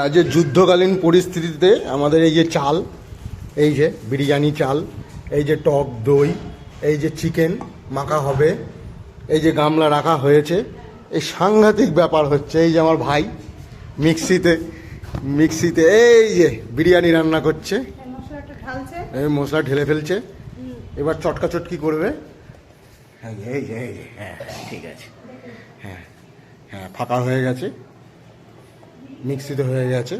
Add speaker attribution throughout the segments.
Speaker 1: আজ যুদ্ধকালীন পরিস্থিতিতে আমাদের এই যে চাল, এই যে বিরিয়ানি চাল, এই যে টক দই, এই যে চিকেন মাখা হবে, এই যে গামলা রাখা হয়েছে, এই সাংঘাতিক ব্যাপার হচ্ছে। এই যে আমার ভাই মিক্সিতে এই যে বিরিয়ানি রান্না করছে, এই মশলা ঢেলে ফেলছে, এবার চটকা চটকি করবে। এই যে হ্যাঁ ঠিক আছে, হ্যাঁ হ্যাঁ ফাঁকা হয়ে গেছে, মিক্সিতে হয়ে গেছে।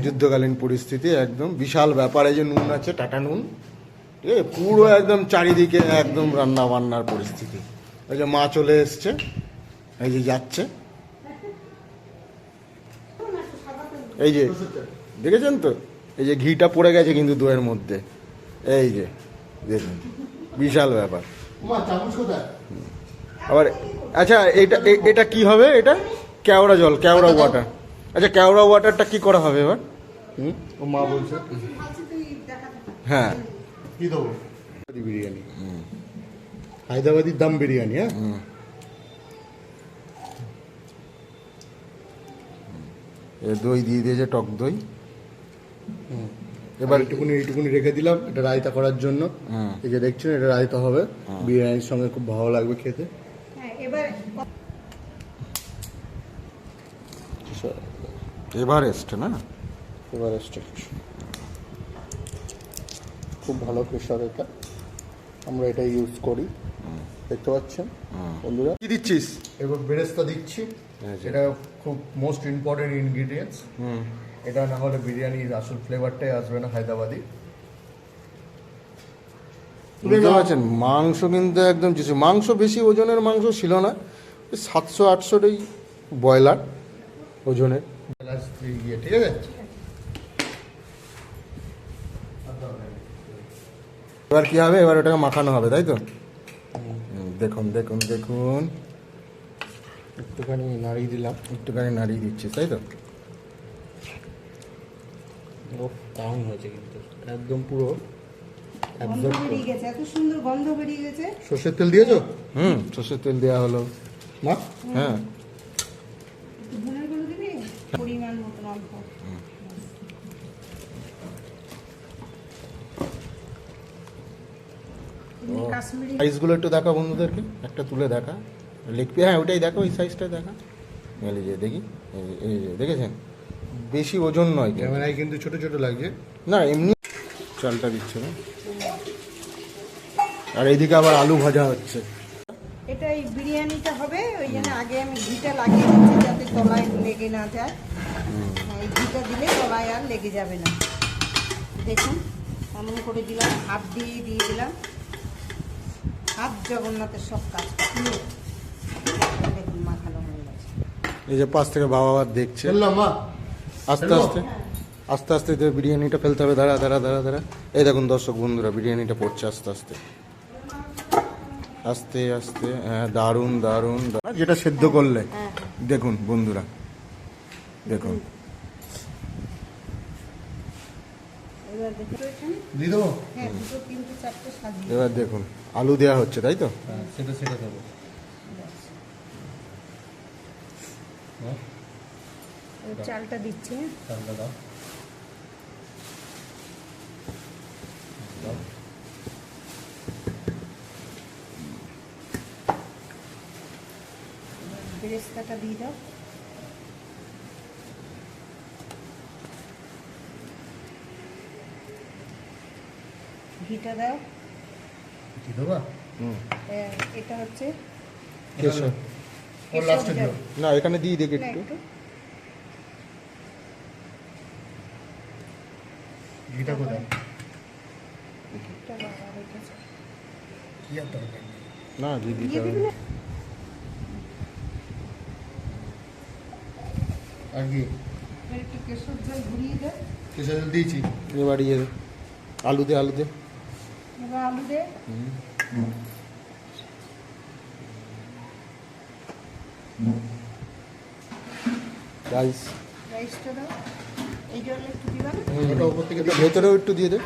Speaker 1: যুদ্ধকালীন পরিস্থিতি একদম বিশাল ব্যাপার। এই যে নুন আছে, টাটা নুন, পুরো একদম চারিদিকে একদম রান্না বান্নার পরিস্থিতি। এই যে মা চলে এসছে, এই যে যাচ্ছে, এই যে দেখেছেন তো, এই যে ঘিটা পড়ে গেছে কিন্তু দইয়ের মধ্যে, এই যে দেখুন বিশাল ব্যাপার। আবার আচ্ছা এটা কি হবে? এটা কেওড়া জল, কেওড়া ওয়াটার। আচ্ছা কেওড়া ওয়াটারটা কি করা হবে এবার? ও মা বলছে হ্যাঁ কি দেবো? বিরিয়ানি, হায়দ্রাবাদি দম বিরিয়ানি। হ্যাঁ দই দিয়ে দিয়েছে, টক দই। এবার এইটুকুনি রেখে দিলাম এটা রায়তা করার জন্য। এই যে দেখছেন এটা রায়তা হবে, বিরিয়ানির সঙ্গে খুব ভালো লাগবে খেতে। এভারেস্ট না, এভারেস্ট খুব ভালো প্রেশার, এটা আমরা এটা ইউজ করি, দেখতে পাচ্ছেন বন্ধুরা। কি দিচ্ছিস? এবার বেরেস্তা দিচ্ছি, এটা খুব মোস্ট ইম্পর্টেন্ট ইনগ্রিডিয়েন্টস। এটা না হলে বিরিয়ানির আসল ফ্লেভারটাই আসবে না, হায়দ্রাবাদি। বুঝতে পারছেন মাংস কিন্তু একদম মাংস বেশি ওজনের মাংস ছিল না, 700-800 ব্রয়লার ওজনের। ঠিক আছে, এবার কি হবে? এবার ওটাকে মাখানো হবে, তাই তো? দেখুন দেখুন দেখুন, একটুখানি নাড়িয়ে দিলাম, একটুখানি নাড়িয়ে দিচ্ছি, তাই তো? দারুণ হয়েছে কিন্তু, একদম পুরো সর্ষের তেল দিয়েছো? সর্ষের তেল দেওয়া হলো মা। হ্যাঁ সাইজগুলো একটু দেখা বন্ধুদেরকে, একটা তুলে দেখা, লিখবি। হ্যাঁ ওইটাই দেখা, ওই সাইজটাই দেখা। এই যে দেখি, এই যে দেখেছেন, বেশি ওজন নয়, ক্যামেরায় কিন্তু ছোট ছোট লাগছে না, এমনি চালটা দিচ্ছে না। আর এইদিকে আবার আলু ভাজা হচ্ছে।
Speaker 2: এটা এই বিরিয়ানিটা হবে, ওই জন্য আগে আমি ঘিটা লাগিয়ে দিচ্ছি যাতে তলায় লেগে না যায়। এই ঘিটা দিলে তলায় আর লেগে যাবে না। দেখুন এমন করে দিলাম, হাত দিয়ে দিলাম, হাত জগন্নাথের সব কাজ। দেখুন মাখানো হয়ে গেছে।
Speaker 1: এই যে পাশ থেকে বাবা দেখছে, আস্তে আস্তে আস্তে আস্তে বিরিয়ানিটা ফেলতে হবে। দাঁড়া দাঁড়া দাঁড়া দাঁড়া, এই দেখুন দর্শক বন্ধুরা, বিরিয়ানিটা পড়ছে আস্তে আস্তে আস্তে আস্তে। হ্যাঁ দারুণ দারুণ, যেটা সেদ্ধ করলে দেখুন বন্ধুরা, দেখুন এবার দেখুন আলু দেওয়া হচ্ছে, তাই তো? সেটা সেটা দেবো,
Speaker 2: চালটা দিচ্ছি,
Speaker 1: চালটা দাও,
Speaker 2: বেরেস্তাটা দিয়ে দাও। ঘিটা দাও,
Speaker 1: ঘি দেবা?
Speaker 2: এটা হচ্ছে
Speaker 1: কেশর, না এখানে দিয়ে দেখি একটু ঘিটা কোথায়? না ঘি দিতে হবে আর কি?
Speaker 2: একটু কেশর জল ঘুরিয়ে দে।
Speaker 1: কেশর জল দিয়েছি, এবার আলু দে, আলু দে,
Speaker 2: এবার আলু দে। রাইসটা দাও, এই জলে একটু দিবা না? ওটা উপর থেকে
Speaker 1: ভেতরেও একটু দিয়ে দে।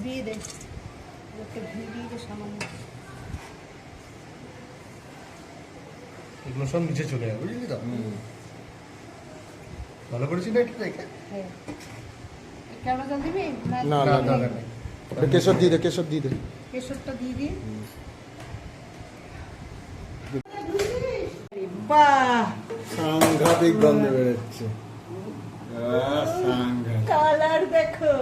Speaker 2: দিয়ে দে, একটু ঘি দিয়ে দে সামান্য।
Speaker 3: এগুলো সব নিচে চলে যাবে, বুঝলি তো? ভালো করেছি না এটা দেখে?
Speaker 2: হ্যাঁ, কেওড়া জল দিবি
Speaker 1: না
Speaker 3: না,
Speaker 1: না না,
Speaker 3: না, না।
Speaker 1: ওটা কেশর দিয়ে দে, কেশর দিয়ে দে।
Speaker 2: কেশরটা দিয়ে দিই। বাহ,
Speaker 1: সাংঘাতিক গন্ধ বেরোচ্ছে, সাংঘাতিক।
Speaker 2: কালার দেখো।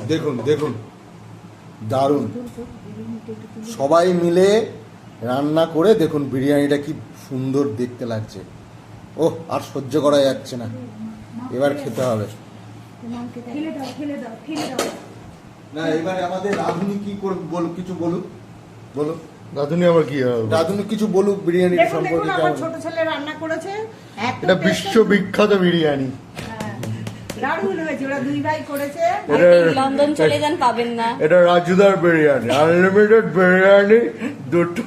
Speaker 1: দেখুন দেখুন, দারুণ। সবাই মিলে রান্না করে দেখুন বিরিয়ানিটা কি সুন্দর দেখতে লাগছে। ওহ, আর সহ্য করা যাচ্ছে না, এবার খেতে হবে।
Speaker 2: ফেলে দাও, ফেলে দাও, ফেলে দাও।
Speaker 1: না, এবারে আমাদের রাঁধুনি কি করে কিছু বলুক, বলুক
Speaker 3: রাঁধুনি আবার কি হবে?
Speaker 1: রাঁধুনি কিছু বলুক বিরিয়ানি
Speaker 2: দেখুন দেখুন,
Speaker 1: সম্পর্কে।
Speaker 2: আমার
Speaker 1: কেমন?
Speaker 2: ছোট ছেলে রান্না করেছে, এত
Speaker 3: এটা
Speaker 2: taste-
Speaker 3: বিশ্ববিখ্যাত বিরিয়ানি।
Speaker 2: হ্যাঁ, দারুণ হয়েছে, ওরা দুই ভাই করেছে।
Speaker 3: এটা
Speaker 4: লন্ডন চলে যান, পাবেন না।
Speaker 3: এটা রাজুদার বিরিয়ানি, আনলিমিটেড বিরিয়ানি, দুটো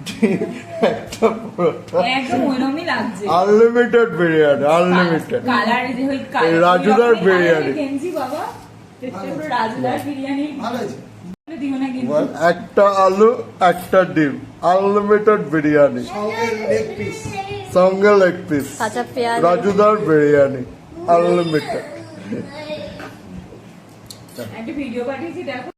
Speaker 3: ডিম, একটা পরোটা,
Speaker 4: একদম ওইরকমই লাগছে।
Speaker 3: Unlimited biryani, unlimited.
Speaker 4: কালার যে ওই
Speaker 3: এই রাজুদার বিরিয়ানি।
Speaker 4: কেনজি বাবা, পুরো রাজুদার বিরিয়ানি
Speaker 1: ভালো আছে।
Speaker 4: দিও না কিন্তু।
Speaker 1: বল।
Speaker 3: একটা আলু, একটা ডিম, আনলিমিটেড বিরিয়ানি,
Speaker 1: সঙ্গে লেগ পিস।
Speaker 3: সঙ্গে লেগ পিস।
Speaker 4: কাঁচা পেঁয়াজ।
Speaker 3: রাজুদার বিরিয়ানি, আনলিমিটেড।
Speaker 4: একটা ভিডিও পাঠিয়েছি, দেখো।